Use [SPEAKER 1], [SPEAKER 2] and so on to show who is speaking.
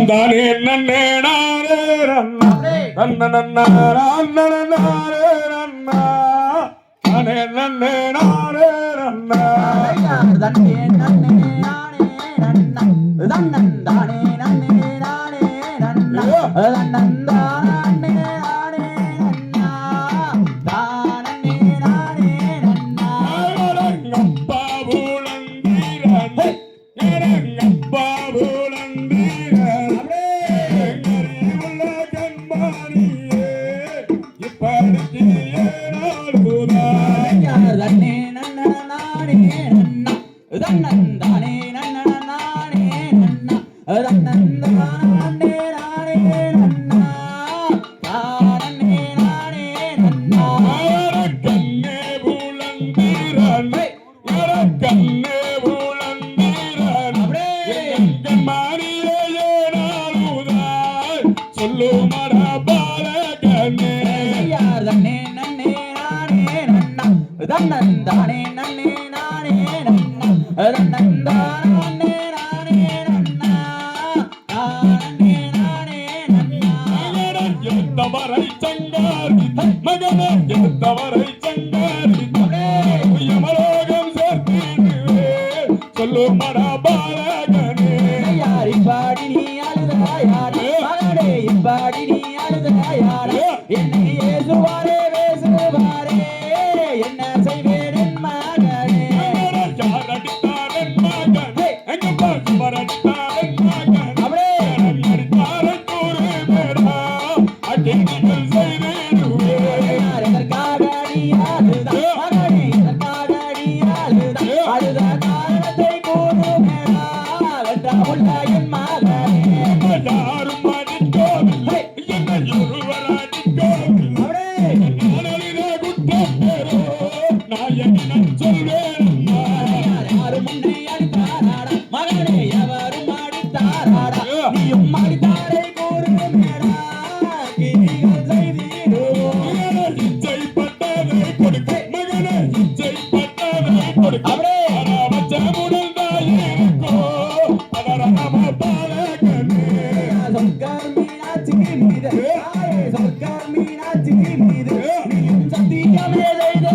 [SPEAKER 1] தானே நன்னே நாரே ரன்னா நன்ன நன்னா நன்னா ரன்னா தானே நன்னே நாரே ரன்னா
[SPEAKER 2] தன்னே நன்னே நானே ரன்னா தன்னன் தானே நன்னே நானே ரன்னா தன்னன் தானே நானே ரன்னா தானே நானே ரன்னா
[SPEAKER 1] ரங்கப்பா பூலந்தீரன் ரங்கப்பா
[SPEAKER 2] தன்னே நன்ன நானே நன்னா தன்னந்தானே நன்ன நானே நன்னா தன்னந்தானே நானே நன்னா தானே நானே நன்னா
[SPEAKER 1] கண்ணே பூலந்தீரன் கண்ணே பூலந்தீரன் மாறியே நாளுதான் சொல்லு மரா பாலகனே
[SPEAKER 2] தன்னே நன்னே நானே நன்னா தன்னந்தானே நன்னே நானே நன்னா தன்னந்தானே நானே நன்னா தானே நானே நன்னா
[SPEAKER 1] எடுத்தவரை சங்காரி மகனே எடுத்தவரை சங்காரி யமலோகம் சேர்த்திடுவே சொல்லு மரா பாலகனே
[SPEAKER 2] யாரி பாடி நீ அழுதாயாரே மகனே பாடி நீ அழுதாயாரே என்னை ஏசுவாரே பேசுவாரே என்ன செய்வேன் என் மகனே
[SPEAKER 1] யார் அடித்தார் என் மகனே எங்க பாசுவர் அடித்தார் என் மகன்
[SPEAKER 2] அவளே
[SPEAKER 1] அடித்தாரை கூறு பேரா அடிங்கள் செய்திடுவே
[SPEAKER 2] எதற்காக நீ அழுதா மகனே எதற்காக நீ அழுதா அழுத காரணத்தை கூறுவேடா வென்றாமுள்ள என் மகனே
[SPEAKER 1] யாரும் அடிக்கோவில்லை என்னை ஒருவர் அடிக்கோவில்லை
[SPEAKER 2] அவளே
[SPEAKER 1] நாயகன் சொல்வே